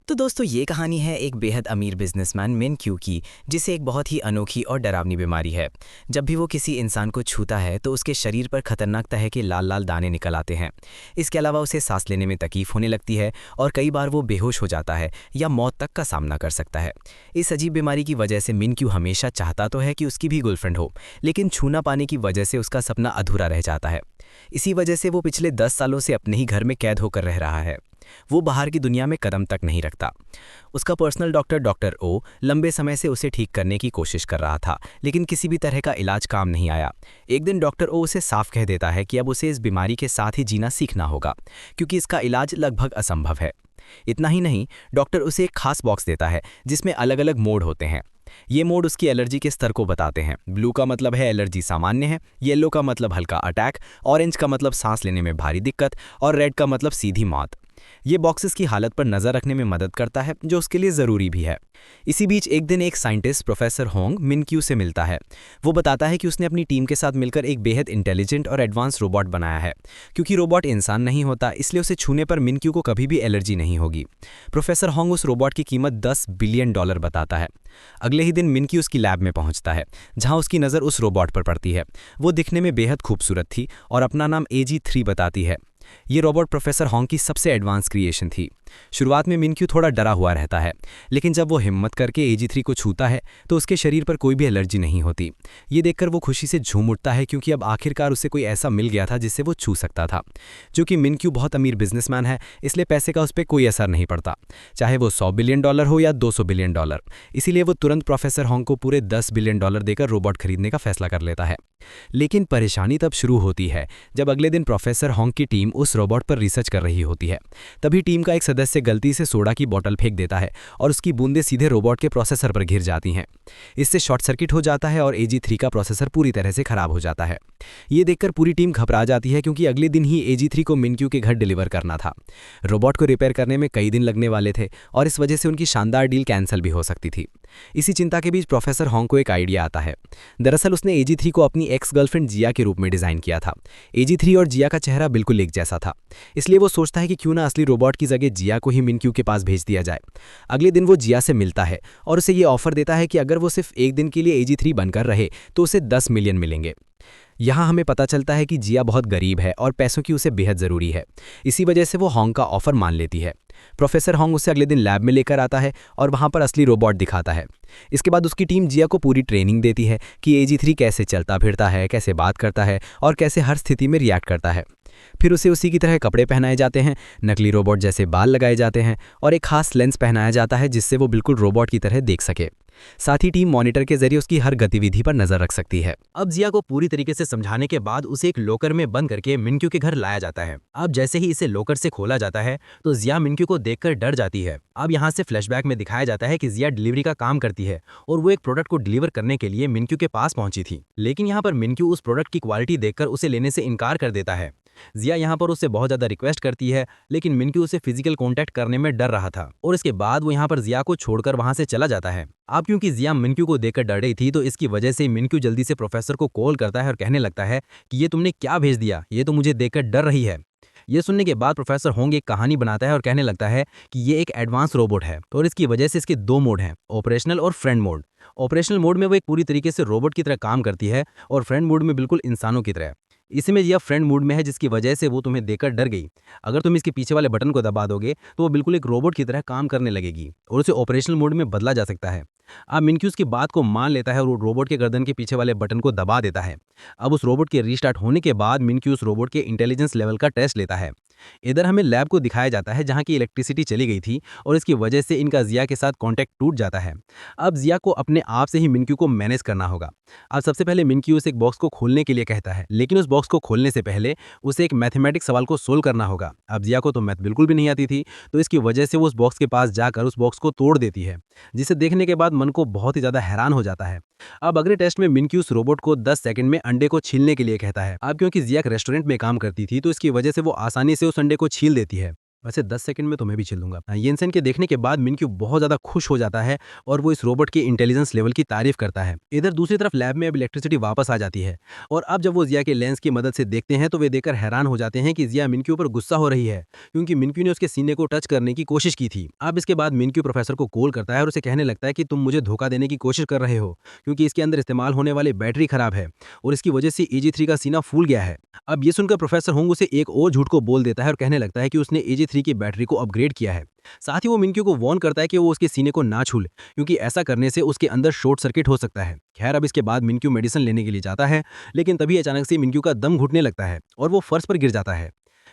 तो दोस्तों ये कहानी है एक बेहद अमीर बिजनेसमैन मिन क्यू की, जिसे एक बहुत ही अनोखी और डरावनी बीमारी है। जब भी वो किसी इंसान को छूता है तो उसके शरीर पर खतरनाक तरह के लाल लाल दाने निकल आते हैं। इसके अलावा उसे सांस लेने में तकलीफ होने लगती है और कई बार वो बेहोश हो जाता है या मौत तक का सामना कर सकता है। इस अजीब बीमारी की वजह से मिन क्यू हमेशा चाहता तो है कि उसकी भी गर्लफ्रेंड हो, लेकिन छू ना पाने की वजह से उसका सपना अधूरा रह जाता है। इसी वजह से वो पिछले 10 सालों से अपने ही घर में कैद होकर रह रहा है। वो बाहर की दुनिया में कदम तक नहीं रखता। उसका पर्सनल डॉक्टर डॉक्टर ओ लंबे समय से उसे ठीक करने की कोशिश कर रहा था, लेकिन किसी भी तरह का इलाज काम नहीं आया। एक दिन डॉक्टर ओ उसे साफ कह देता है कि अब उसे इस बीमारी के साथ ही जीना सीखना होगा, क्योंकि इसका इलाज लगभग असंभव है। इतना ही नहीं, डॉक्टर उसे एक खास बॉक्स देता है जिसमें अलग अलग मोड होते हैं। ये मोड उसकी एलर्जी के स्तर को बताते हैं। ब्लू का मतलब है एलर्जी सामान्य है, येलो का मतलब हल्का अटैक, ऑरेंज का मतलब सांस लेने में भारी दिक्कत और रेड का मतलब सीधी मौत। ये बॉक्सेस की हालत पर नजर रखने में मदद करता है, जो उसके लिए ज़रूरी भी है। इसी बीच एक दिन एक साइंटिस्ट प्रोफेसर होंग मिन क्यू से मिलता है। वो बताता है कि उसने अपनी टीम के साथ मिलकर एक बेहद इंटेलिजेंट और एडवांस रोबोट बनाया है। क्योंकि रोबोट इंसान नहीं होता, इसलिए उसे छूने पर मिन क्यू को कभी भी एलर्जी नहीं होगी। प्रोफेसर होंग उस रोबोट की कीमत $10 बिलियन बताता है। अगले ही दिन मिन क्यू उसकी लैब में पहुंचता है, जहां उसकी नज़र उस रोबोट पर पड़ती है। वो दिखने में बेहद खूबसूरत थी और अपना नाम AG3 बताती है। ये रोबोट प्रोफेसर होंग की सबसे एडवांस क्रिएशन थी। शुरुआत में मिन क्यू थोड़ा डरा हुआ रहता है, लेकिन जब वो हिम्मत करके AG3 को छूता है तो उसके शरीर पर कोई भी एलर्जी नहीं होती। ये देखकर वो खुशी से झूम उठता है, क्योंकि अब आखिरकार उसे कोई ऐसा मिल गया था जिससे वो छू सकता था। जो कि मिन क्यू बहुत अमीर बिजनेसमैन है, इसलिए पैसे का उस पर कोई असर नहीं पड़ता, चाहे वो $100 बिलियन हो या $200 बिलियन। इसीलिए वो तुरंत प्रोफेसर होंग को पूरे $10 बिलियन देकर रोबोट खरीदने का फैसला कर लेता है। लेकिन परेशानी तब शुरू होती है जब अगले दिन प्रोफेसर होंग की टीम उस रोबोट पर रिसर्च कर रही होती है। तभी टीम का एक सदस्य गलती से सोडा की बोतल फेंक देता है और उसकी बूंदें सीधे रोबोट के प्रोसेसर पर गिर जाती हैं। इससे शॉर्ट सर्किट हो जाता है और AG3 का प्रोसेसर पूरी तरह से खराब हो जाता है। ये देखकर पूरी टीम घबरा जाती है, क्योंकि अगले दिन ही AG3 को मिन क्यू के घर डिलीवर करना था। रोबोट को रिपेयर करने में कई दिन लगने वाले थे और इस वजह से उनकी शानदार डील कैंसिल भी हो सकती थी। इसी चिंता के बीच प्रोफेसर होंग को एक आइडिया आता है। दरअसल उसने AG3 को अपनी एक्स गर्लफ्रेंड जिया के रूप में डिजाइन किया था। AG3 और जिया का चेहरा बिल्कुल एक जैसा था, इसलिए वो सोचता है कि क्यों ना असली रोबोट की जगह जिया को ही मिन क्यू के पास भेज दिया जाए। अगले दिन वो जिया से मिलता है और उसे ये ऑफर देता है कि अगर वो सिर्फ एक दिन के लिए AG3 बनकर रहे तो उसे 10 मिलियन मिलेंगे। यहाँ हमें पता चलता है कि जिया बहुत गरीब है और पैसों की उसे बेहद ज़रूरी है। इसी वजह से वो होंग का ऑफर मान लेती है। प्रोफेसर होंग उसे अगले दिन लैब में लेकर आता है और वहाँ पर असली रोबोट दिखाता है। इसके बाद उसकी टीम जिया को पूरी ट्रेनिंग देती है कि AG3 कैसे चलता फिरता है, कैसे बात करता है और कैसे हर स्थिति में रिएक्ट करता है। फिर उसे उसी की तरह कपड़े पहनाए जाते हैं, नकली रोबोट जैसे बाल लगाए जाते हैं और एक खास लेंस पहनाया जाता है जिससे वो बिल्कुल रोबोट की तरह देख सके। साथ ही टीम मॉनिटर के जरिए उसकी हर गतिविधि पर नजर रख सकती है। अब जिया को पूरी तरीके से समझाने के बाद उसे एक लॉकर में बंद करके मिनक्यू के घर लाया जाता है। अब जैसे ही इसे लॉकर से खोला जाता है तो जिया मिनक्यू को देखकर डर जाती है। अब यहाँ से फ्लैशबैक में दिखाया जाता है कि जिया डिलीवरी का काम करती है और वो एक प्रोडक्ट को डिलीवर करने के लिए मिनक्यू के पास पहुंची थी, लेकिन यहाँ पर मिनक्यू उस प्रोडक्ट की क्वालिटी देखकर उसे लेने से इनकार कर देता है। जिया यहाँ पर उससे बहुत ज़्यादा रिक्वेस्ट करती है, लेकिन मिनक्यू उसे फिजिकल कांटेक्ट करने में डर रहा था और इसके बाद वो यहाँ पर जिया को छोड़कर वहाँ से चला जाता है। अब क्योंकि जिया मिनक्यू को देखकर डर रही थी, तो इसकी वजह से मिनक्यू जल्दी से प्रोफेसर को कॉल करता है और कहने लगता है कि ये तुमने क्या भेज दिया, ये तो मुझे देखकर डर रही है। ये सुनने के बाद प्रोफेसर होंग एक कहानी बनाता है और कहने लगता है कि ये एक एडवांस रोबोट है और इसकी वजह से इसके 2 मोड हैं, ऑपरेशनल और फ्रेंड मोड। ऑपरेशनल मोड में वो एक पूरी तरीके से रोबोट की तरह काम करती है और फ्रेंड मोड में बिल्कुल इंसानों की तरह। इसमें यह फ्रेंड मोड में है, जिसकी वजह से वो तुम्हें देखकर डर गई। अगर तुम इसके पीछे वाले बटन को दबा दोगे तो वो बिल्कुल एक रोबोट की तरह काम करने लगेगी और उसे ऑपरेशनल मोड में बदला जा सकता है। अब मिनक्यू उसकी बात को मान लेता है और वो रोबोट के गर्दन के पीछे वाले बटन को दबा देता है। अब उस रोबोट के रीस्टार्ट होने के बाद मिनक्यू उस रोबोट के इंटेलिजेंस लेवल का टेस्ट लेता है। इधर हमें लैब को दिखाया जाता है जहाँ की इलेक्ट्रिसिटी चली गई थी और इसकी वजह से इनका जिया के साथ कॉन्टैक्ट टूट जाता है। अब जिया को अपने आप से ही मिनक्यू को मैनेज करना होगा। अब सबसे पहले मिनक्यू उसे एक बॉक्स को खोलने के लिए कहता है, लेकिन उस बॉक्स को खोलने से पहले उसे एक मैथमेटिक्स सवाल को सोल्व करना होगा। अब जिया को तो मैथ बिल्कुल भी नहीं आती थी, तो इसकी वजह से वो उस बॉक्स के पास जाकर उस बॉक्स को तोड़ देती है, जिसे देखने के बाद मन को बहुत ही ज्यादा हैरान हो जाता है। अब अगले टेस्ट में मिनक्यू उस रोबोट को 10 सेकंड में अंडे को छीलने के लिए कहता है। अब क्योंकि जिया एक रेस्टोरेंट में काम करती थी, तो इसकी वजह से वो आसानी से उस अंडे को छील देती है। वैसे 10 सेकंड में तुम्हें भी छिल दूंगा। येनसेन के देखने के बाद मिनक्यू बहुत ज़्यादा खुश हो जाता है और वो इस रोबोट के इंटेलिजेंस लेवल की तारीफ करता है। इधर दूसरी तरफ लैब में अब इलेक्ट्रिसिटी वापस आ जाती है और अब जब वो जिया के लेंस की मदद से देखते हैं तो वे देखकर हैरान हो जाते हैं कि जिया मिनक्यू पर गुस्सा हो रही है, क्योंकि मिनक्यू ने उसके सीने को टच करने की कोशिश की थी। अब इसके बाद मिनक्यू प्रोफेसर को कॉल करता है और उसे कहने लगता है कि तुम मुझे धोखा देने की कोशिश कर रहे हो, क्योंकि इसके अंदर इस्तेमाल होने वाली बैटरी खराब है और इसकी वजह से AG3 का सीना फूल गया है। अब ये सुनकर प्रोफेसर होंग उसे एक और झूठ को बोल देता है और कहने लगता है कि उसने AG3 की बैटरी को अपग्रेड किया है। साथ ही वो मिनक्यू को वार्न करता है कि वो उसके सीने को ना छूले, क्योंकि ऐसा करने से उसके अंदर शॉर्ट सर्किट हो सकता है। खैर, अब इसके बाद मिनक्यू मेडिसिन लेने के लिए जाता है, लेकिन तभी अचानक से मिनक्यू का दम घुटने लगता है और वो फर्श पर गिर जाता है।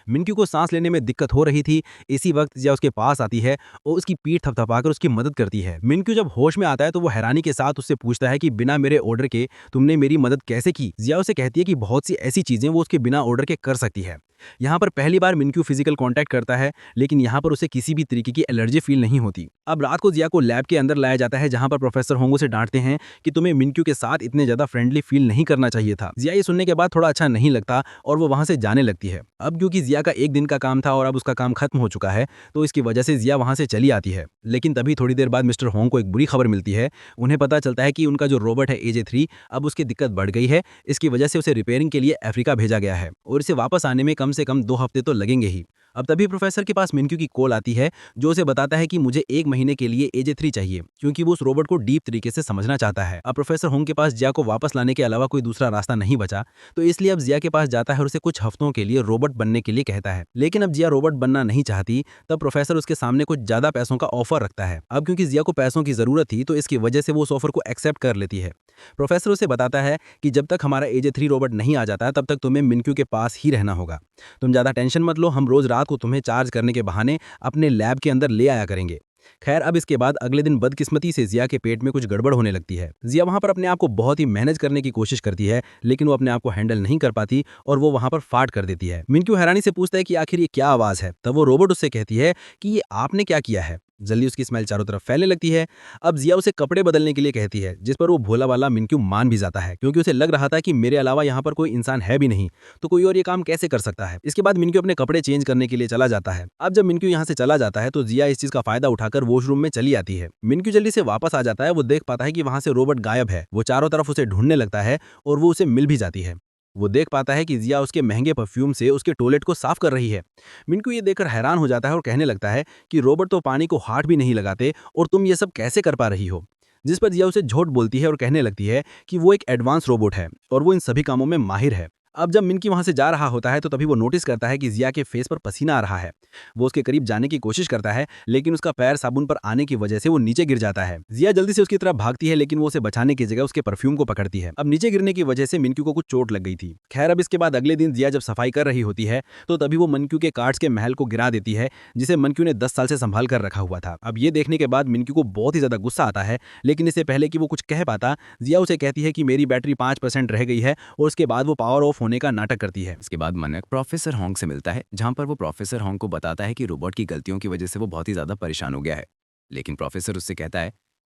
मिनक्यू को सांस लेने में दिक्कत हो रही थी। इसी वक्त जिया उसके पास आती है और उसकी पीठ थपथपाकर उसकी मदद करती है। मिनक्यू जब होश में आता है तो वो हैरानी के साथ उससे पूछता है कि बिना मेरे ऑर्डर के तुमने मेरी मदद कैसे की। जिया उसे कहती है कि बहुत सी ऐसी चीजें वो उसके बिना ऑर्डर के कर सकती है। यहाँ पर पहली बार मिनक्यू फिजिकल कांटेक्ट करता है, लेकिन यहाँ पर उसे किसी भी तरीके की एलर्जी फील नहीं होती। अब रात को जिया को लैब के अंदर लाया जाता है, जहाँ पर प्रोफेसर होंगो से डांटते हैं कि तुम्हें मिनक्यू के साथ इतने ज्यादा फ्रेंडली फील नहीं करना चाहिए था। जिया ये सुनने के बाद थोड़ा अच्छा नहीं लगता और वो वहाँ से जाने लगती है। अब क्योंकि जिया का एक दिन का काम था और अब उसका काम खत्म हो चुका है, तो इसकी वजह से जिया वहाँ से चली आती है। लेकिन तभी थोड़ी देर बाद मिस्टर होंग को एक बुरी खबर मिलती है। उन्हें पता चलता है कि उनका जो रोबोट है AJ3, अब उसकी दिक्कत बढ़ गई है। इसकी वजह से उसे रिपेयरिंग के लिए अफ्रीका भेजा गया है और इसे वापस आने में कम से कम 2 हफ्ते तो लगेंगे ही। अब तभी प्रोफेसर के पास मिनक्यू की कॉल आती है, जो उसे बताता है कि मुझे 1 महीने के लिए AJ3 चाहिए, क्योंकि वो उस रोबोट को डीप तरीके से समझना चाहता है। अब प्रोफेसर होंग के पास जिया को वापस लाने के अलावा कोई दूसरा रास्ता नहीं बचा, तो इसलिए अब जिया के पास जाता है और उसे कुछ हफ्तों के लिए रोबोट बनने के लिए कहता है। लेकिन अब जिया रोबोट बनना नहीं चाहती, तब प्रोफेसर उसके सामने कुछ ज्यादा पैसों का ऑफर रखता है। अब क्योंकि जिया को पैसों की जरूरत थी, तो इसकी वजह से वो उस ऑफर को एक्सेप्ट कर लेती है। प्रोफेसर उसे बताता है कि जब तक हमारा AJ3 रोबोट नहीं आ जाता, तब तक तुम्हें मिनक्यू के पास ही रहना होगा। तुम ज्यादा टेंशन मत लो, हम रोज रात को तुम्हें चार्ज करने के बहाने अपने लैब के अंदर ले आया करेंगे। खैर, अब इसके बाद अगले दिन बदकिस्मती से जिया के पेट में कुछ गड़बड़ होने लगती है। जिया वहां पर अपने आप को बहुत ही मैनेज करने की कोशिश करती है, लेकिन वो अपने आप को हैंडल नहीं कर पाती और वो वहां पर फाट कर देती है। मिनक्यू हैरानी से पूछता है कि आखिर ये क्या आवाज है। तब वो रोबोट उससे कहती है कि ये आपने क्या किया है। जल्दी उसकी स्मेल चारों तरफ फैलने लगती है। अब जिया उसे कपड़े बदलने के लिए कहती है, जिस पर वो भोला वाला मिनक्यू मान भी जाता है, क्योंकि उसे लग रहा था कि मेरे अलावा यहाँ पर कोई इंसान है भी नहीं, तो कोई और ये काम कैसे कर सकता है। इसके बाद मिनक्यू अपने कपड़े चेंज करने के लिए चला जाता है। अब जब मिनक्यू यहाँ से चला जाता है, तो जिया इस चीज का फायदा उठाकर वॉशरूम में चली आती है। मिनक्यू जल्दी से वापस आ जाता है। वो देख पाता है कि वहां से रोबोट गायब है। वो चारों तरफ उसे ढूंढने लगता है और वो उसे मिल भी जाती है। वो देख पाता है कि जिया उसके महंगे परफ्यूम से उसके टॉयलेट को साफ कर रही है। मिनक्यू ये देखकर हैरान हो जाता है और कहने लगता है कि रोबोट तो पानी को हाथ भी नहीं लगाते और तुम ये सब कैसे कर पा रही हो। जिस पर जिया उसे झूठ बोलती है और कहने लगती है कि वो एक एडवांस रोबोट है और वो इन सभी कामों में माहिर है। अब जब मिनकी वहां से जा रहा होता है, तो तभी वो नोटिस करता है कि जिया के फेस पर पसीना आ रहा है। वो उसके करीब जाने की कोशिश करता है, लेकिन उसका पैर साबुन पर आने की वजह से वो नीचे गिर जाता है। जिया जल्दी से उसकी तरफ भागती है, लेकिन वो उसे बचाने की जगह उसके परफ्यूम को पकड़ती है। अब नीचे गिरने की वजह से मिनक्यू को कुछ चोट लग गई थी। खैर, अब इसके बाद अगले दिन जिया जब सफाई कर रही होती है, तो तभी वो मनक्यू के कार्ड्स के महल को गिरा देती है, जिसे मनक्यू ने 10 साल से संभाल कर रखा हुआ था। अब ये देखने के बाद मिनक्यू को बहुत ही ज्यादा गुस्सा आता है, लेकिन इससे पहले कि वो कुछ कह पाता, जिया उसे कहती है कि मेरी बैटरी 5% रह गई है और उसके बाद वो पावर ऑफ होने का नाटक करती है। इसके बाद मनक प्रोफेसर होंग से मिलता है, जहां पर वो प्रोफेसर होंग को बताता है कि रोबोट की गलतियों की वजह से वो बहुत ही ज़्यादा परेशान हो गया है। लेकिन प्रोफेसर उससे कहता है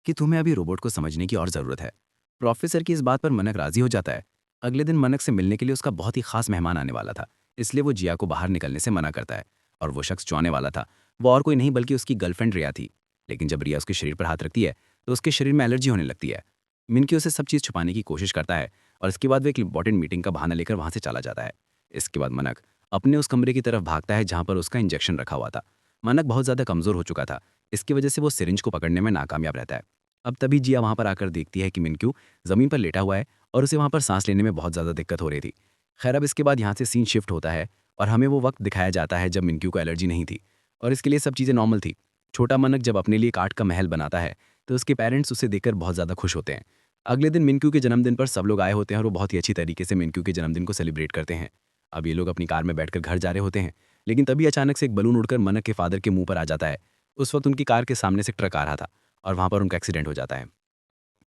कि तुम्हें अभी रोबोट को समझने की और ज़रूरत है। प्रोफेसर की इस बात पर मनक राज़ी हो जाता है। अगले दिन मनक से मिलने के लिए उसका बहुत ही खास मेहमान आने वाला था, इसलिए वो जिया को बाहर निकलने से मना करता है। और वो शख्स जो आने वाला था वो और कोई नहीं बल्कि उसकी गर्लफ्रेंड रिया थी। लेकिन जब रिया उसके शरीर पर हाथ रखती है, तो उसके शरीर में एलर्जी होने लगती है। मिनकी उसे सब चीज़ छुपाने की कोशिश करता है और इसके बाद वो एक इंपॉर्टेंट मीटिंग का बहाना लेकर वहाँ से चला जाता है। इसके बाद मनक अपने उस कमरे की तरफ भागता है जहां पर उसका इंजेक्शन रखा हुआ था। मनक बहुत ज़्यादा कमज़ोर हो चुका था, इसकी वजह से वो सिरिंज को पकड़ने में नाकामयाब रहता है। अब तभी जिया वहां पर आकर देखती है कि मिनक्यू ज़मीन पर लेटा हुआ है और उसे वहां पर सांस लेने में बहुत ज़्यादा दिक्कत हो रही थी। खैर, अब इसके बाद यहाँ से सीन शिफ्ट होता है और हमें वो वक्त दिखाया जाता है जब मिनक्यू को एलर्जी नहीं थी और इसके लिए सब चीज़ें नॉर्मल थी। छोटा मनक जब अपने लिए काठ का महल बनाता है, तो उसके पेरेंट्स उसे देखकर बहुत ज़्यादा खुश होते हैं। अगले दिन मिनक्यू के जन्मदिन पर सब लोग आए होते हैं और वो बहुत ही अच्छी तरीके से मिनक्यू के जन्मदिन को सेलिब्रेट करते हैं। अब ये लोग अपनी कार में बैठकर घर जा रहे होते हैं, लेकिन तभी अचानक से एक बलून उड़कर मनक के फादर के मुंह पर आ जाता है। उस वक्त उनकी कार के सामने से ट्रक आ रहा था और वहां पर उनका एक्सीडेंट हो जाता है।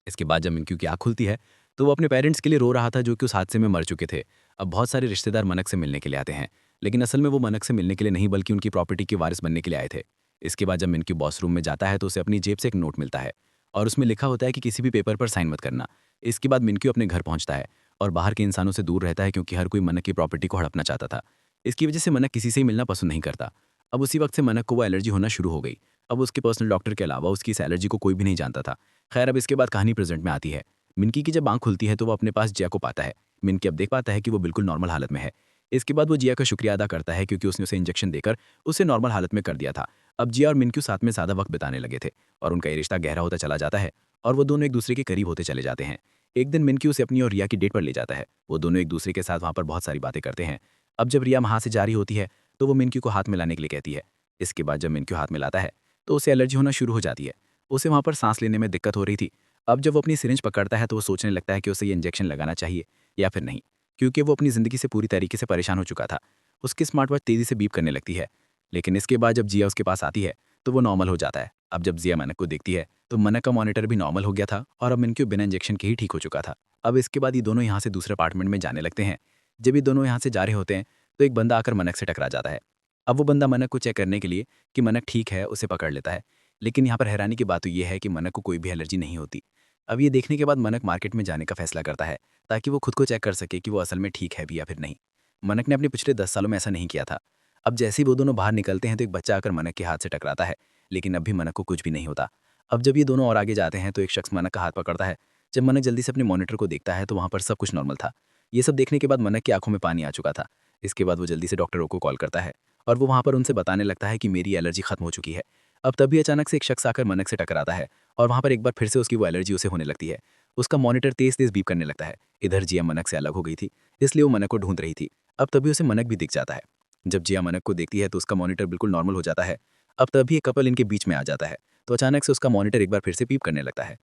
इसके बाद जब मिनक्यू की आँख खुलती है, तो वो अपने पेरेंट्स के लिए रो रहा था जो कि उस हादसे में मर चुके थे। अब बहुत सारे रिश्तेदार मनक से मिलने के लिए आते हैं, लेकिन असल में वो मनक से मिलने के लिए नहीं बल्कि उनकी प्रॉपर्टी के वारिस बनने के लिए आए थे। इसके बाद जब मिनक्यू वॉशरूम में जाता है, तो उसे अपनी जेब से एक नोट मिलता है और उसमें लिखा होता है कि किसी भी पेपर पर साइन मत करना। इसके बाद मिनक्यू अपने घर पहुंचता है और बाहर के इंसानों से दूर रहता है, क्योंकि हर कोई मनक की प्रॉपर्टी को हड़पना चाहता था। इसकी वजह से मनक किसी से ही मिलना पसंद नहीं करता। अब उसी वक्त से मनक को वो एलर्जी होना शुरू हो गई। अब उसके पर्सनल डॉक्टर के अलावा उसकी इस एलर्जी को कोई भी नहीं जानता था। खैर, अब इसके बाद कहानी प्रेजेंट में आती है। मिनकी की जब आंख खुलती है तो वो अपने पास जिया को पाता है। मिनकी अब देख पाता है कि वो बिल्कुल नॉर्मल हालत में है। इसके बाद वो जिया का शुक्रिया अदा करता है क्योंकि उसने उसे इंजेक्शन देकर उसे नॉर्मल हालत में कर दिया था। अब जिया और मिनक्यू साथ में ज़्यादा वक्त बिताने लगे थे और उनका ये रिश्ता गहरा होता चला जाता है और वो दोनों एक दूसरे के करीब होते चले जाते हैं। एक दिन मिनक्यू उसे अपनी और रिया की डेट पर ले जाता है। वो दोनों एक दूसरे के साथ वहाँ पर बहुत सारी बातें करते हैं। अब जब रिया वहाँ से जा रही होती है तो वो मिनक्यू को हाथ मिलाने के लिए कहती है। इसके बाद जब मिनक्यू हाथ मिलाता है तो उसे एलर्जी होना शुरू हो जाती है। उसे वहाँ पर सांस लेने में दिक्कत हो रही थी। अब जब वो अपनी सिरिंज पकड़ता है तो वो सोचने लगता है कि उसे ये इंजेक्शन लगाना चाहिए या फिर नहीं, क्योंकि वो अपनी ज़िंदगी से पूरी तरीके से परेशान हो चुका था। उसकी स्मार्ट वॉच तेज़ी से बीप करने लगती है। लेकिन इसके बाद जब जिया उसके पास आती है तो वो नॉर्मल हो जाता है। अब जब जिया मनक को देखती है तो मनक का मॉनिटर भी नॉर्मल हो गया था और अब मिनक्यू बिना इंजेक्शन के ही ठीक हो चुका था। अब इसके बाद ये दोनों यहाँ से दूसरे अपार्टमेंट में जाने लगते हैं। जब ये दोनों यहाँ से जा रहे होते हैं तो एक बंदा आकर मनक से टकरा जाता है। अब वो बंदा मनक को चेक करने के लिए कि मनक ठीक है उसे पकड़ लेता है। लेकिन यहाँ पर हैरानी की बात तो ये है कि मनक को कोई भी एलर्जी नहीं होती। अब ये देखने के बाद मनक मार्केट में जाने का फैसला करता है ताकि वो खुद को चेक कर सके कि वो असल में ठीक है भी या फिर नहीं। मनक ने अपने पिछले 10 सालों में ऐसा नहीं किया था। अब जैसे ही वो दोनों बाहर निकलते हैं तो एक बच्चा आकर मनक के हाथ से टकराता है, लेकिन अब भी मनक को कुछ भी नहीं होता। अब जब ये दोनों और आगे जाते हैं तो एक शख्स मनक का हाथ पकड़ता है। जब मनक जल्दी से अपने मॉनिटर को देखता है तो वहाँ पर सब कुछ नॉर्मल था। ये सब देखने के बाद मनक की आंखों में पानी आ चुका था। इसके बाद वो जल्दी से डॉक्टरों को कॉल करता है और वो वहाँ पर उनसे बताने लगता है कि मेरी एलर्जी खत्म हो चुकी है। अब तभी अचानक से एक शख्स आकर मनक से टकराता है और वहाँ पर एक बार फिर से उसकी वो एलर्जी उसे होने लगती है। उसका मॉनिटर तेज तेज बीप करने लगता है। इधर जिया मनक से अलग हो गई थी, इसलिए वो मनक को ढूंढ रही थी। अब तभी उसे मनक भी दिख जाता है। जब जिया मनक को देखती है तो उसका मॉनिटर बिल्कुल नॉर्मल हो जाता है। अब तभी एक कपल इनके बीच में आ जाता है तो अचानक से उसका मॉनिटर एक बार फिर से बीप करने लगता है।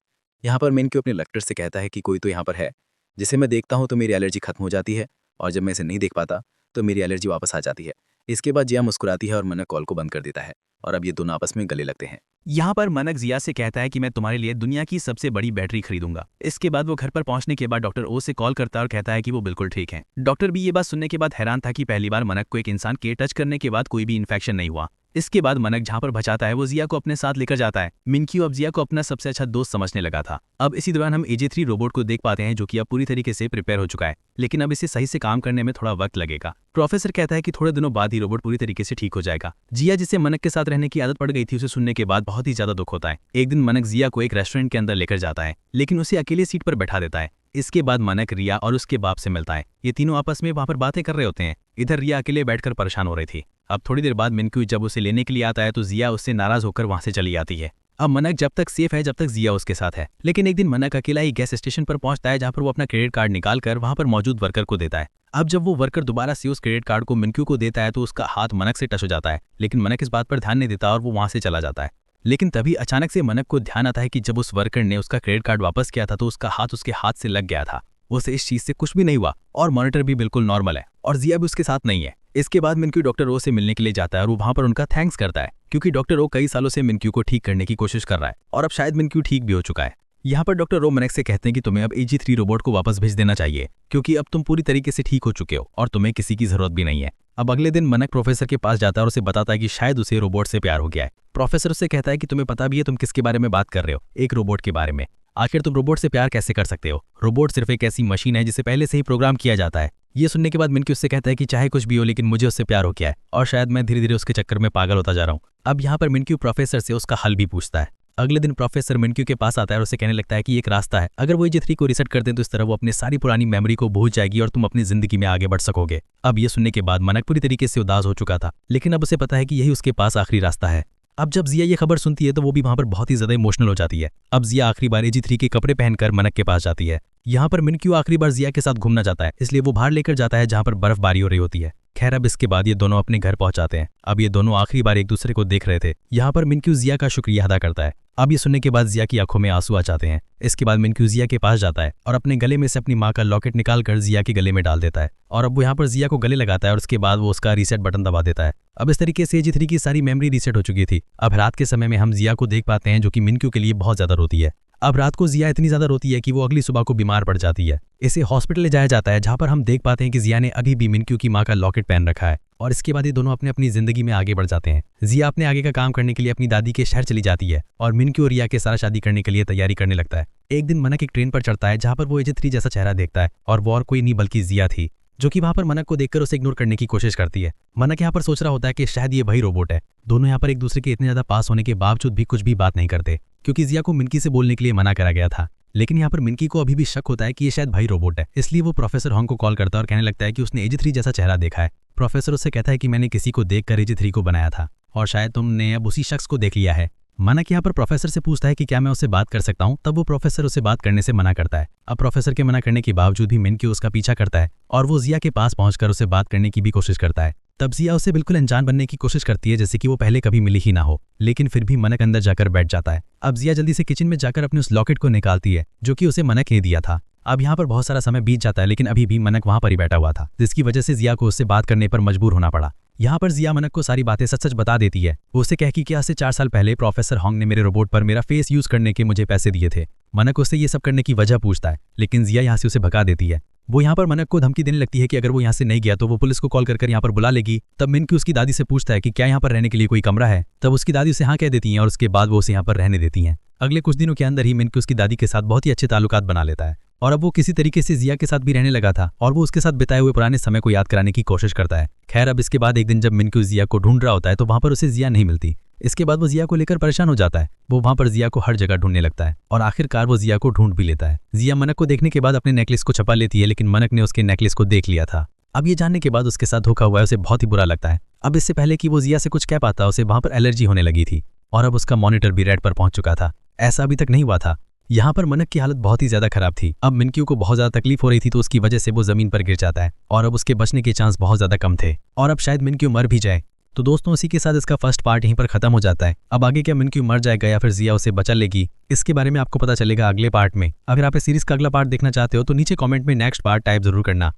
यहाँ पर मिनक्यू अपने डॉक्टर से कहता है कि कोई तो यहाँ पर है जिसे मैं देखता हूँ तो मेरी एलर्जी खत्म हो जाती है और जब मैं इसे नहीं देख पाता तो मेरी एलर्जी वापस आ जाती है। इसके बाद जिया मुस्कुराती है और मनक कॉल को बंद कर देता है और अब ये दोनों आपस में गले लगते हैं। यहाँ पर मनक जिया से कहता है कि मैं तुम्हारे लिए दुनिया की सबसे बड़ी बैटरी खरीदूंगा। इसके बाद वो घर पर पहुंचने के बाद डॉक्टर ओ से कॉल करता है और कहता है कि वो बिल्कुल ठीक हैं। डॉक्टर भी ये बात सुनने के बाद हैरान था कि पहली बार मनक को एक इंसान के टच करने के बाद कोई भी इन्फेक्शन नहीं हुआ। इसके बाद मनक जहाँ पर बचाता है वो जिया को अपने साथ लेकर जाता है। मिनक्यू अब जिया को अपना सबसे अच्छा दोस्त समझने लगा था। अब इसी दौरान हम AJ3 रोबोट को देख पाते हैं जो कि अब पूरी तरीके से प्रिपेयर हो चुका है, लेकिन अब इसे सही से काम करने में थोड़ा वक्त लगेगा। प्रोफेसर कहता है कि थोड़े दिनों बाद ही रोबोट पूरी तरीके से ठीक हो जाएगा। जिया जिसे मनक के साथ रहने की आदत पड़ गई थी उसे सुनने के बाद बहुत ही ज्यादा दुख होता है। एक दिन मनक जिया को एक रेस्टोरेंट के अंदर लेकर जाता है, लेकिन उसे अकेले सीट पर बैठा देता है। इसके बाद मनक रिया और उसके बाप से मिलता है। ये तीनों आपस में वहां पर बातें कर रहे होते हैं। इधर रिया अकेले बैठकर परेशान हो रही थी। अब थोड़ी देर बाद मिनक्यू जब उसे लेने के लिए आता है तो जिया उससे नाराज होकर वहां से चली जाती है। अब मनक जब तक सेफ है जब तक जिया उसके साथ है, लेकिन एक दिन मनक अकेला ही गैस स्टेशन पर पहुंचता है जहां पर वो अपना क्रेडिट कार्ड निकालकर वहां पर मौजूद वर्कर को देता है। अब जब वो वर्कर दोबारा से उस क्रेडिट कार्ड को मिनक्यू को देता है तो उसका हाथ मनक से टच हो जाता है, लेकिन मनक इस बात पर ध्यान नहीं देता और वो वहां से चला जाता है। लेकिन तभी अचानक से मनक को ध्यान आता है कि जब उस वर्कर ने उसका क्रेडिट कार्ड वापस किया था तो उसका हाथ उसके हाथ से लग गया था। उसे इस चीज से कुछ भी नहीं हुआ और मॉनिटर भी बिल्कुल नॉर्मल है और जिया भी उसके साथ नहीं है। इसके बाद मिनक्यू डॉक्टर ओ से मिलने के लिए जाता है और वो वहां पर उनका थैंक्स करता है क्योंकि डॉक्टर ओ कई सालों से मिनक्यू को ठीक करने की कोशिश कर रहा है और अब शायद मिनक्यू ठीक भी हो चुका है। यहाँ पर डॉक्टर ओ मनक से कहते हैं कि तुम्हें अब AJ3 रोबोट को वापस भेज देना चाहिए क्योंकि अब तुम पूरी तरीके से ठीक हो चुके हो और तुम्हें किसी की जरूरत भी नहीं है। अब अगले दिन मनक प्रोफेसर के पास जाता है और उसे बताता है कि शायद उसे रोबोट से प्यार हो गया है। प्रोफेसर उससे कहता है कि तुम्हें पता भी है तुम किसके बारे में बात कर रहे हो, एक रोबोट के बारे में। आखिर तुम रोबोट से प्यार कैसे कर सकते हो? रोबोट सिर्फ एक ऐसी मशीन है जिसे पहले से ही प्रोग्राम किया जाता है। ये सुनने के बाद मिनक्यू उससे कहता है कि चाहे कुछ भी हो लेकिन मुझे उससे प्यार हो गया है और शायद मैं धीरे धीरे उसके चक्कर में पागल होता जा रहा हूँ। अब यहाँ पर मिनक्यू प्रोफेसर से उसका हल भी पूछता है। अगले दिन प्रोफेसर मिनक्यू के पास आता है और उसे कहने लगता है कि एक रास्ता है, अगर वो AJ3 को रीसेट कर दें तो इस तरह वो अपनी सारी पुरानी मेमोरी को भूल जाएगी और तुम अपनी जिंदगी में आगे बढ़ सकोगे। अब ये सुनने के बाद मनक पूरी तरीके से उदास हो चुका था, लेकिन अब उसे पता है कि यही उसके पास आखिरी रास्ता है। अब जब जिया ये खबर सुनती है तो वो भी वहां पर बहुत ही ज्यादा इमोशनल हो जाती है। अब जिया आखिरी बार AJ3 के कपड़े पहनकर मनक के पास जाती है। यहाँ पर मिनक्यू आखिरी बार जिया के साथ घूमना चाहता है, इसलिए वो बाहर लेकर जाता है जहाँ पर बर्फबारी हो रही होती है। खैर अब इसके बाद ये दोनों अपने घर पहुंच जाते हैं। अब ये दोनों आखिरी बार एक दूसरे को देख रहे थे। यहाँ पर मिनक्यू जिया का शुक्रिया अदा करता है। अब ये सुनने के बाद जिया की आंखों में आंसू आ जाते हैं। इसके बाद मिनक्यू जिया के पास जाता है और अपने गले में से अपनी माँ का लॉकेट निकालकर जिया के गले में डाल देता है और अब वो यहाँ पर जिया को गले लगाता है और उसके बाद वो उसका रीसेट बटन दबा देता है। अब इस तरीके से AJ3 की सारी मेमोरी रीसेट हो चुकी थी। अब रात के समय में हम जिया को देख पाते हैं जो कि मिनक्यू के लिए बहुत ज्यादा रोती है। अब रात को जिया इतनी ज्यादा रोती है कि वो अगली सुबह को बीमार पड़ जाती है। इसे हॉस्पिटल ले जाया जाता है जहाँ पर हम देख पाते हैं कि जिया ने अभी भी मिनक्यू की माँ का लॉकेट पहन रखा है और इसके बाद ये दोनों अपने अपनी जिंदगी में आगे बढ़ जाते हैं। जिया अपने आगे का काम करने के लिए अपनी दादी के शहर चली जाती है और मिनक्यू और रिया के सारा शादी करने के लिए तैयारी करने लगता है। एक दिन मनक एक ट्रेन पर चढ़ता है जहाँ पर वो AJ3 जैसा चेहरा देखता है और वो और कोई नहीं बल्कि जिया थी। जो कि वहाँ पर मनक को देखकर उसे इग्नोर करने की कोशिश करती है। मनक यहाँ पर सोच रहा होता है कि शायद ये वही रोबोट है। दोनों यहाँ पर एक दूसरे के इतने ज़्यादा पास होने के बावजूद भी कुछ भी बात नहीं करते, क्योंकि जिया को मिनकी से बोलने के लिए मना करा गया था। लेकिन यहाँ पर मिनकी को अभी भी शक होता है कि ये शायद भाई रोबोट है, इसलिए वो प्रोफेसर हॉन्ग को कॉल करता है और कहने लगता है कि उसने AG3 जैसा चेहरा देखा है। प्रोफेसर उससे कहता है कि मैंने किसी को देखकर AG3 को बनाया था और शायद तुमने अब उसी शख्स को देख लिया है। मनक यहाँ पर प्रोफेसर से पूछता है कि क्या मैं उससे बात कर सकता हूँ, तब वो प्रोफेसर उसे बात करने से मना करता है। अब प्रोफेसर के मना करने के बावजूद भी मिनकी उसका पीछा करता है और वो जिया के पास पहुंचकर उसे बात करने की भी कोशिश करता है। तब जिया उसे बिल्कुल अनजान बनने की कोशिश करती है, जैसे कि वो पहले कभी मिली ही ना हो, लेकिन फिर भी मनक अंदर जाकर बैठ जाता है। अब जिया जल्दी से किचन में जाकर अपने उस लॉकेट को निकालती है जो कि उसे मनक ने दिया था। अब यहाँ पर बहुत सारा समय बीत जाता है, लेकिन अभी भी मनक वहाँ पर ही बैठा हुआ था, जिसकी वजह से जिया को उससे बात करने पर मजबूर होना पड़ा। यहाँ पर जिया मनक को सारी बातें सच सच बता देती है। वो उसे कह कि आज से 4 साल पहले प्रोफेसर हॉन्ग ने मेरे रोबोट पर मेरा फेस यूज करने के मुझे पैसे दिए थे। मनक उससे ये सब करने की वजह पूछता है, लेकिन जिया यहाँ से उसे भगा देती है। वो यहाँ पर मनक को धमकी देने लगती है कि अगर वो यहाँ से नहीं गया तो वो पुलिस को कॉल कर यहाँ पर बुला लेगी। तब मिनकी उसकी दादी से पूछता है कि क्या यहाँ पर रहने के लिए कोई कमरा है। तब उसकी दादी उसे हाँ कह देती हैं और उसके बाद वो उसे यहाँ पर रहने देती हैं। अगले कुछ दिनों के अंदर ही मिनकी उसकी दादी के साथ बहुत ही अच्छे ताल्लुकात बना लेता है और अब वो किसी तरीके से जिया के साथ भी रहने लगा था और वो उसके साथ बिताए हुए पुराने समय को याद कराने की कोशिश करता है। खैर, अब इसके बाद एक दिन जब मिनकी जिया को ढूंढ रहा होता है तो वहाँ पर उसे जिया नहीं मिलती। इसके बाद वो जिया को लेकर परेशान हो जाता है। वो वहाँ पर जिया को हर जगह ढूंढने लगता है और आखिरकार वो जिया को ढूंढ भी लेता है। जिया मनक को देखने के बाद अपने नेकलेस को छपा लेती है, लेकिन मनक ने उसके नेकलेस को देख लिया था। अब ये जानने के बाद उसके साथ धोखा हुआ है, उसे बहुत ही बुरा लगता है। अब इससे पहले कि वो जिया से कुछ कह पाता, उसे वहाँ पर एलर्जी होने लगी थी और अब उसका मॉनिटर भी रेड पर पहुंच चुका था। ऐसा अभी तक नहीं हुआ था। यहाँ पर मनक की हालत बहुत ही ज्यादा खराब थी। अब मिनकी को बहुत ज्यादा तकलीफ हो रही थी, तो उसकी वजह से वो जमीन पर गिर जाता है और अब उसके बचने के चांस बहुत ज्यादा कम थे और अब शायद मिनकी मर भी जाए। तो दोस्तों, इसी के साथ इसका फर्स्ट पार्ट यहीं पर खत्म हो जाता है। अब आगे क्या मिनकी मर जाएगा या फिर जिया उसे बचा लेगी, इसके बारे में आपको पता चलेगा अगले पार्ट में। अगर आप इस सीरीज का अगला पार्ट देखना चाहते हो तो नीचे कमेंट में नेक्स्ट पार्ट टाइप जरूर करना।